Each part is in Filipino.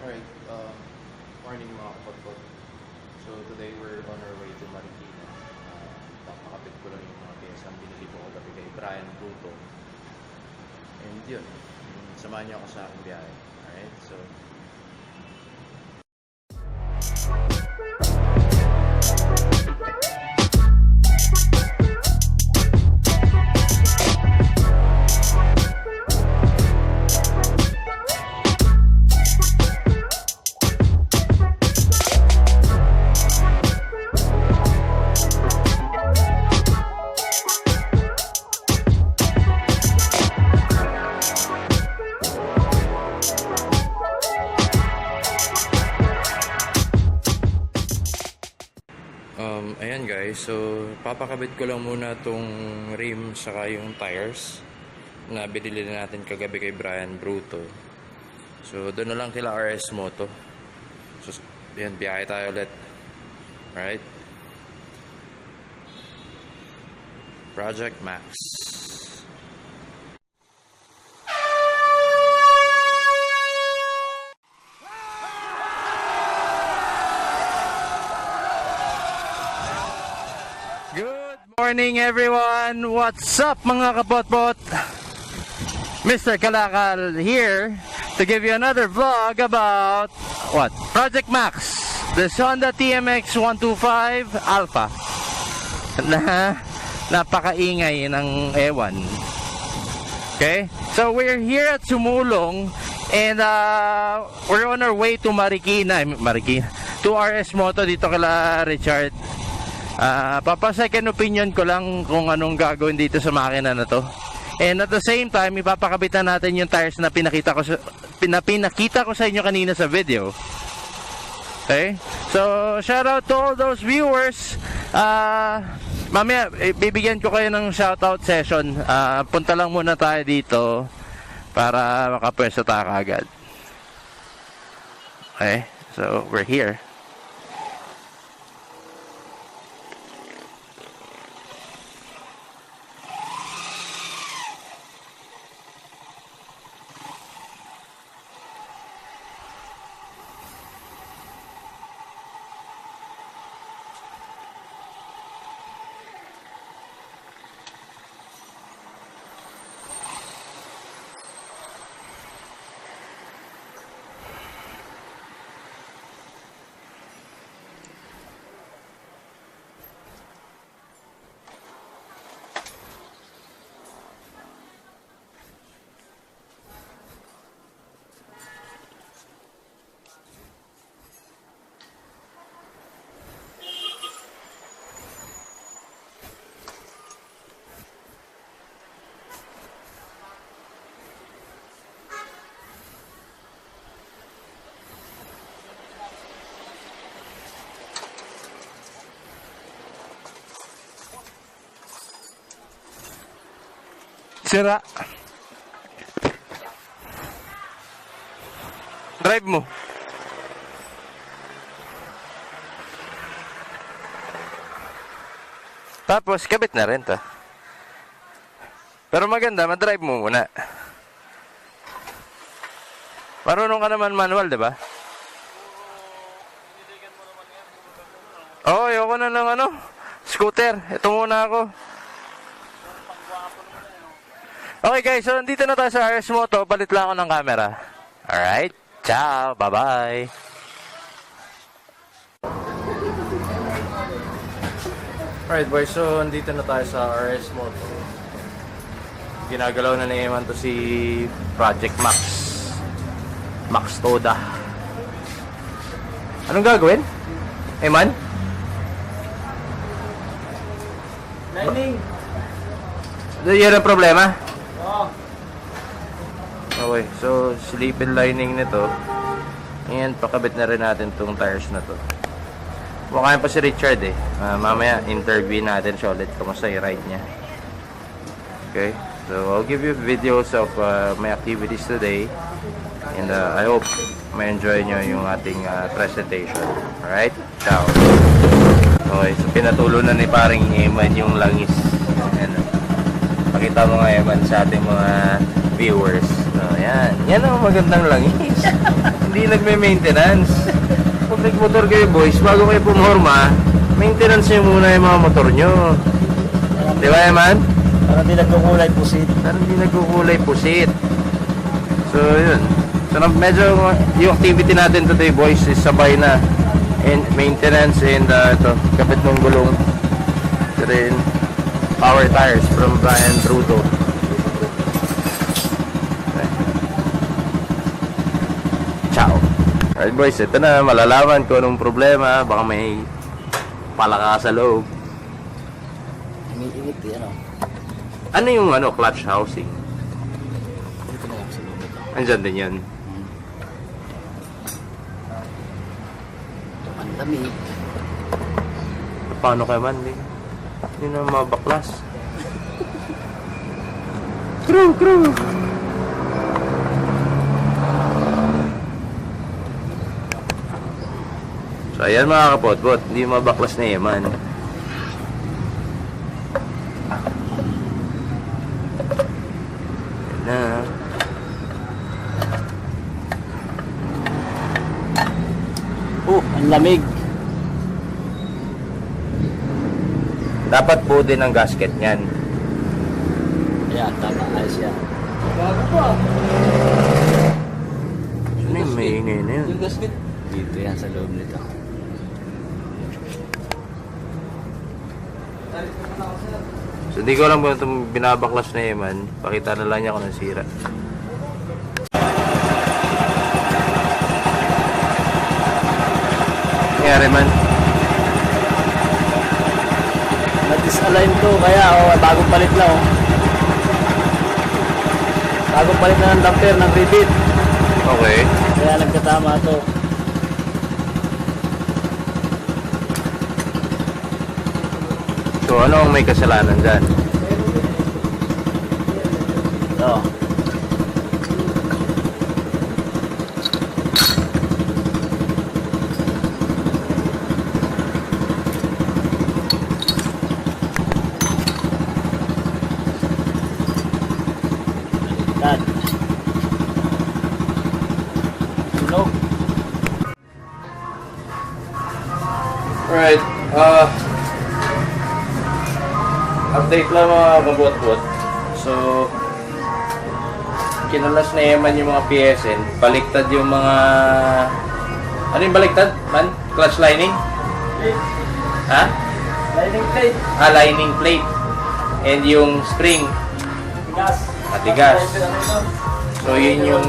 Alright, morning mga kapatid. So today we're on our way to Marikina. Papakapit ko lang yung mga piyesang binili ko kagabi kay Brian Bruto. And yun, samahan niyo ako sa aking biyahe. Alright, so ayan guys, so papakabit ko lang muna tong rim saka yung tires na binili natin kagabi kay Brian Bruto. So doon na lang kila RS Moto. So yan, biyahe tayo ulit. Right? Project Max. Good morning everyone! What's up mga kapotpot? Mr. Kalakal here to give you another vlog about what? Project Max, the Honda TMX 125 Alpha na napakaingay ng ewan. Okay? So we're here at Sumulong and we're on our way to Marikina, to RS Moto dito kala Richard. Papa-second opinion ko lang kung anong gagawin dito sa makina na to. And at the same time, ipapakabitan natin yung tires na pinakita ko sa inyo kanina sa video. Okay? So, shout out to all those viewers. Mamaya, bibigyan ko kayo ng shoutout session. Punta lang muna tayo dito para makapwesto tayo agad. Okay? So, we're here. Sira. Drive mo. Tapos kabit na rin to. Pero maganda, madrive mo muna. Marunong ka naman manual, di ba? Oo, ayoko na ng scooter. Ito muna ako. Okay guys, so nandito na tayo sa RS Moto. Balit lang ako ng camera. Alright, ciao, bye-bye. Alright boys, so nandito na tayo sa RS Moto. Ginagalaw na ni Eman to si Project Max. Max Toda. Anong gagawin? Eman? Lining. Yan ang problema? Oh. Okay, so sleeping lining nito. Ayan, pakabit na rin natin itong tires na to. Mukha pa si Richard eh. Mamaya interview natin siya ulit. Kamusta yung ride niya. Okay, so I'll give you videos of my activities today. And I hope may enjoy nyo yung ating presentation. Alright, ciao. Okay, so pinatulo na ni paring Eman yung langis. Ayan. Pakita mo nga Eman sa ating mga viewers. Yan. Yan ang magandang langis. Hindi nagme-maintenance. Pag nagmotor kayo boys, bago kayo pumorma, maintenance nyo muna yung mga motor nyo. Di ba, Eman? Para di nagkukulay pusit. Parang hindi nagkukulay pusit. So, yun. So, medyo yung activity natin today, boys, is sabay na. And maintenance and ito, kapit ng gulong. Ito rin, power tires from Brian Trudeau. Okay. Ciao. Alright, boys, ito na. Malalaman ko anong problema. Baka may palaka sa loob. Umiinit yan o. Ano yung clutch housing? Dito na lang sa loob ito. Andyan din yan. Ang lamig. Paano kayo man? Hindi na mabaklas. Crew! So ayan mga kapotbot, hindi mabaklas na yaman. Ayan na. Ang lamig. Dapat po din ang gasket niyan. Ayan, tama. Ayos yan. Ano yung may ingay na yun? Dito yan sa loob nito. So hindi ko alam kung itong binabaklas na yaman. Pakita na lang niya kung nasira. Nangyari man. Nag-disalign to, kaya bagong palit na oh. Bagong palit na ng damper ng rivet. Okay. Kaya nagkatama to. So ano ang may kasalanan dyan? Ito. Baliktad. Sunog. Alright, update lang mga kabot-bot. So, kinalas na yaman yung mga PSN. Baliktad yung mga... Ano yung baliktad, man? Clutch lining? Ha? Lining plate. Lining plate. And yung spring, Gas. matigas. So, yun yung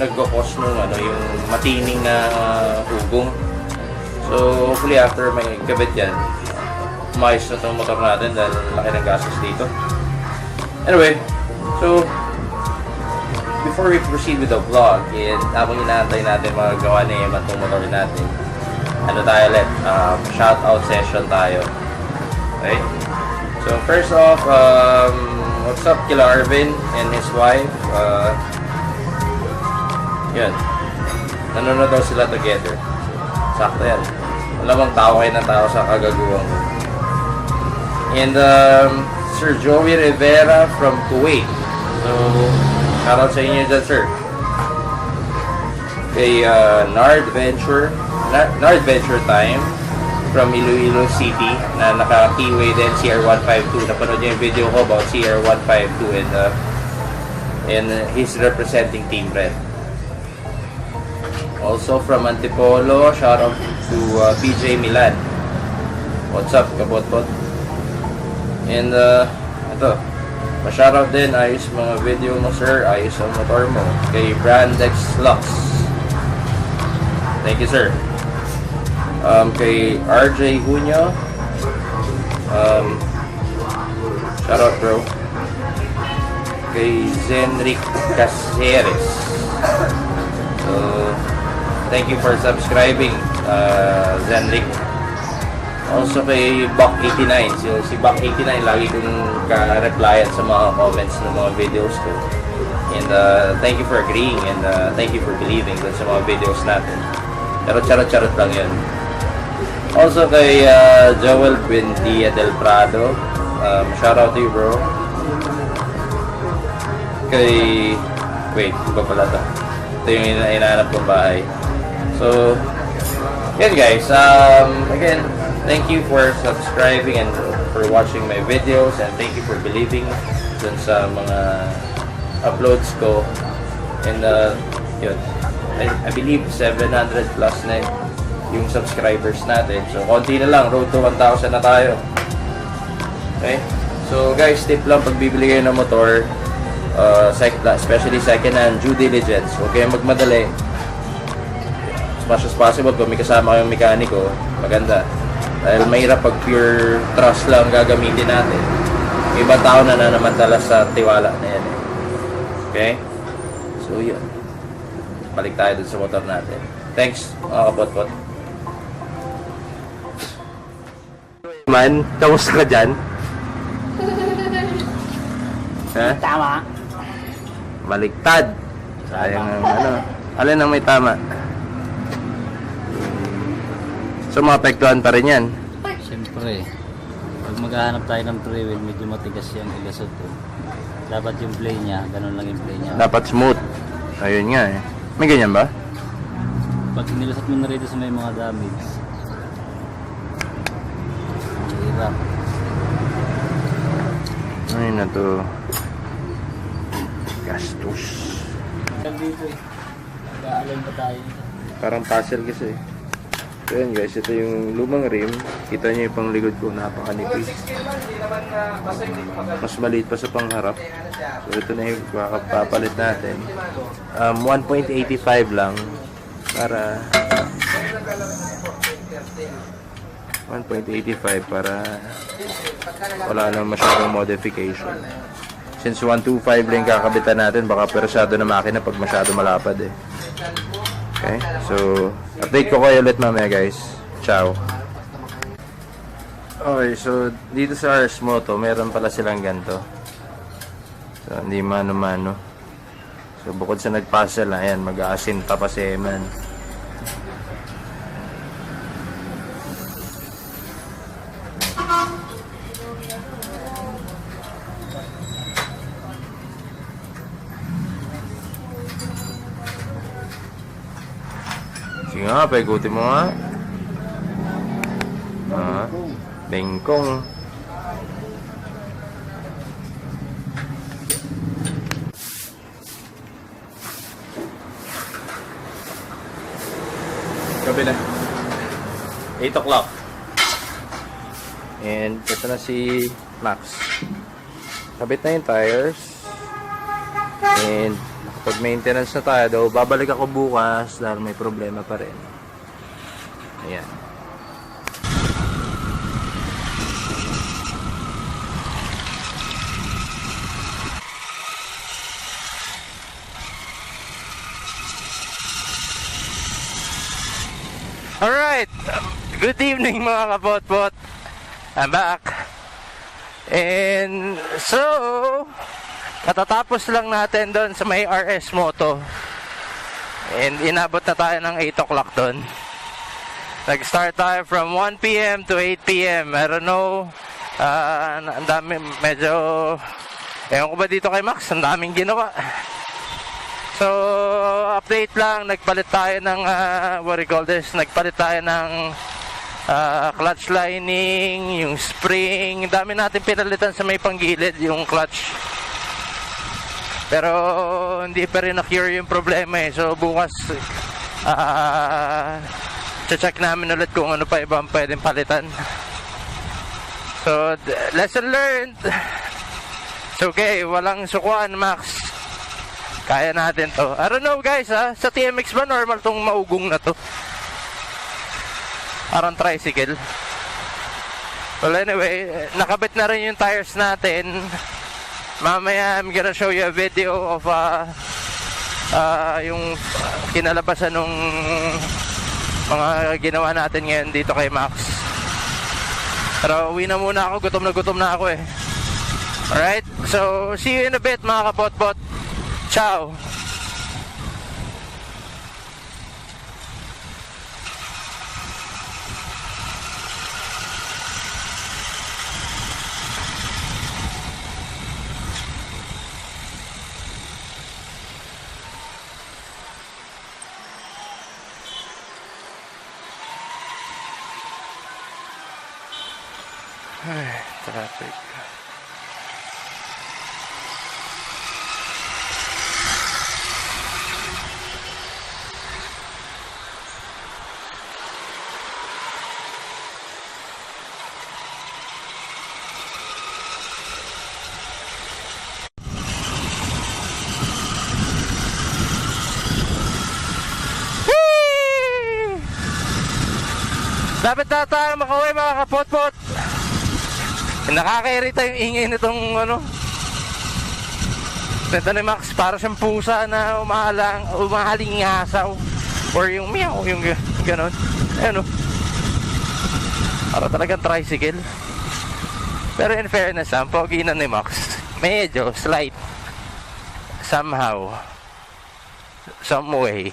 nagkakos nung yung matining na ugong. So, hopefully after may kabit yan, umayos na itong motor natin dahil laki ng gastos dito. Anyway, so before we proceed with the vlog, habang inaantay natin magagawa na yung itong motor natin, ano tayo ulit, shoutout session tayo. Okay? So first off, what's up kila Arvin and his wife? Yun. Nanonood daw sila together. Sakto yan. Malamang tao kayo ng tao sa kagaguwang ko. And Sir Joey Rivera from Kuwait. So, shoutout sa inyo dyan, sir. Kay Nard Venture Time from Iloilo City na naka-keyway din CR152. Napanood niyo yung video ko about CR152 and he's representing Team Red. Also from Antipolo, shout out to PJ Milan. What's up, kabot-bot? And ito, pa-shoutout din, ayos mga video mo sir, ayos ang motor mo. Kay Brandex Lux. Thank you sir. Kay RJ Hunyo. Shoutout bro. Kay Zenric Caceres. So, thank you for subscribing, Zenric. Also kay Buck89. Si Buck89, lagi kong ka-replyan sa mga comments ng mga videos ko. And thank you for agreeing and thank you for believing dun sa mga videos natin. Pero charot-charot lang yun. Also kay Joel Buendia del Prado. Shout out to you bro. Kay Wait, iba pala to. Ito yung inaanap kong bahay. So, yan guys. Again, thank you for subscribing and for watching my videos, and thank you for believing dun sa mga uploads ko. And yun, I believe 700 plus na yung subscribers natin. So, konti na lang. Road to 1,000 na tayo. Okay? So, guys, tip lang pag bibili kayo ng motor, especially second-hand, due diligence. Huwag kayong magmadali. As much as possible, kung may kasama kayong mekaniko, maganda. Dahil mahirap pag pure trust lang gagamitin natin. May ibang tao na nanamantala sa tiwala na yan. Okay? So, yun. Balik tayo dun sa motor natin. Thanks, mga kapot-pot. Man, kamusta ka dyan? Ha? Tama. Baliktad. Sayang ang ano. Alin ang may tama? So, maapektuhan pa rin yan. Siyempre, pag maghahanap tayo ng pre-wheel, medyo matigas yung igasot ko. Dapat yung play niya, ganun lang yung play niya. Dapat smooth. Ayun nga eh. May ganyan ba? Pag nilasot mo na rito sa may mga damage, hirap. Ay na to. Gastos. Dito eh, mag-aalan pa tayo. Parang puzzle kasi. So yun guys, ito yung lumang rim. Kita nyo yung panglikod ko, napakanipis. Mas maliit pa sa pangharap. So ito na yung papalit natin. 1.85 lang. Para 1.85 para wala nang masyadong modification. Since 125 lang kakabitan natin, baka persado na makina pag masyado malapad eh. Okay, so update ko kayo ulit mamaya guys. Ciao. Okay, so dito sa RS Moto, meron pala silang ganito. So hindi mano-mano. So bukod sa nagpuzzle, ayan, mag-aasinta pa si Eman. Sige nga, paikuti mo nga. Bengkong. Gabi na. 8 o'clock. And ito na si Max. Kabit na yung tires. And pag maintenance na tayo daw, babalik ako bukas dahil may problema pa rin. Ayan. Alright, good evening mga kapot-pot. I'm back. And so, katatapos lang natin doon sa may RS Moto. And inabot na tayo ng 8 o'clock doon. Nag-start tayo from 1 p.m. to 8 p.m. I don't know, ang dami, medyo, ewan ko ba dito kay Max, ang daming ginawa. So, update lang, nagpalit tayo ng, what do you call this, nagpalit tayo ng clutch lining, yung spring, dami natin pinalitan sa may panggilid, yung clutch. Pero, hindi pa rin na-cure yung problema eh. So, bukas, check namin ulit kung ano pa ibang pwedeng palitan. So, lesson learned. It's okay, walang sukuan, Max. Kaya natin to. I don't know guys ha, sa TMX ba normal tong maugong na to? Parang tricycle. Well anyway, nakabit na rin yung tires natin. Mamaya I'm gonna show you a video of yung kinalabasan nung mga ginawa natin ngayon dito kay Max. Pero uwi na muna ako, gutom na ako eh. Alright, so see you in a bit mga kapot-pot. Ciao! Ay, traffic. Dapat na tayo makauwi mga kapot-pot. Nakakairita yung ingay nitong ano. Ganda ni Max, para siyang pusa na umahaling hasaw. Or yung meow, yung ganon. Ayan o. Para talagang tricycle. Pero in fairness, ang pogi na ni Max. Medyo slight. Somehow. Some way.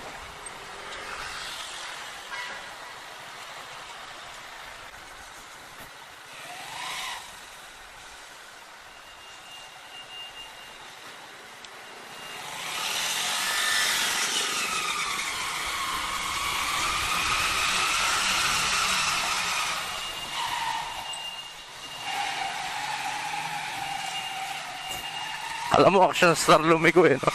Alam mo, action star lumiko eh, no?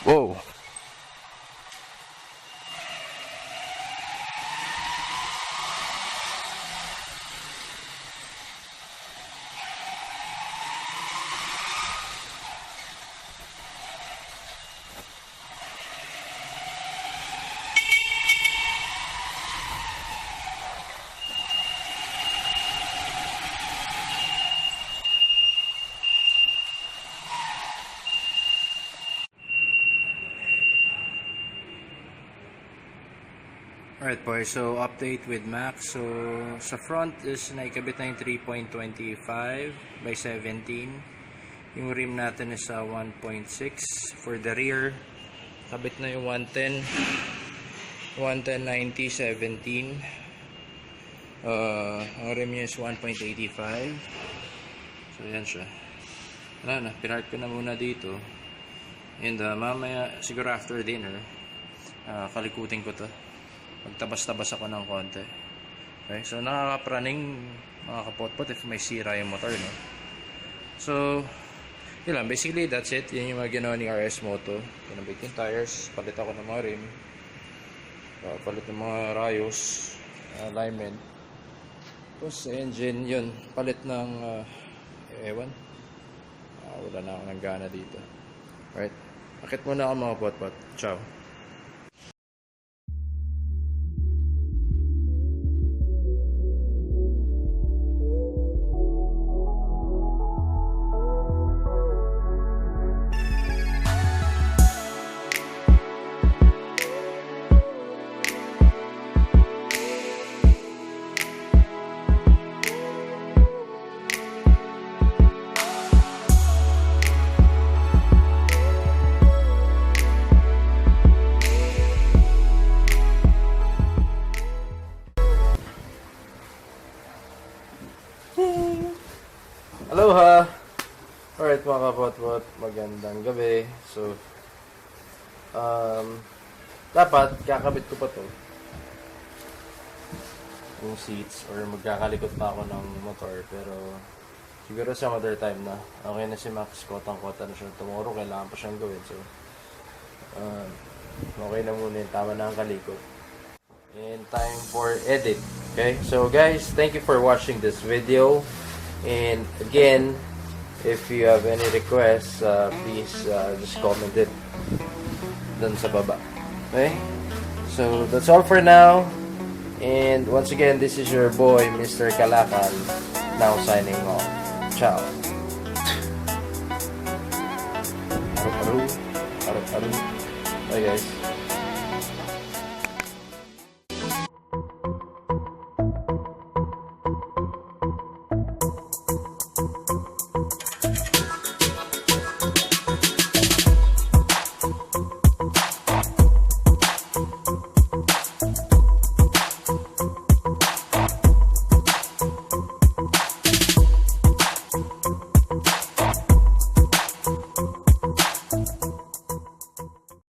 Wow. Alright boys, so update with Max. So sa front is naikabit na yung 3.25 by 17. Yung rim natin is 1.6. For the rear, kabit na yung 110 90 17. Ang rim niya is 1.85. So yan siya. Wala na, pinark ko na muna dito. And mamaya, siguro after dinner, kalikutin ko to. Magtabas-tabas ako ng konti. Okay, so nakakapraning mga kapotpot if may sira yung motor, no? So, yun lang. Basically, that's it. Yun yung mga ginawa ni RS Moto. Pinabit yung tires, palit ako ng mga rim, palit ng mga rayos, alignment. Tapos sa engine, yun, palit ng ewan. Wala na akong nanggana dito. Alright, akit muna ako mga potpot. Ciao. Aloha! Alright mga kapotpot, magandang gabi. So, dapat kakabit ko pa to yung seats or magkakalikot pa ako ng motor, pero siguro some other time na. Okay na si Max, kotang-kota na siya tomorrow, kailangan pa siyang gawin. So, okay na muna yun, tama na ang kalikot. And time for edit. Okay, so guys, thank you for watching this video. And again, if you have any requests, please just comment it dun sa baba. Okay? So that's all for now. And once again, this is your boy, Mr. Kalakal, now signing off. Ciao. Aru-aru. Aru-aru. Bye guys.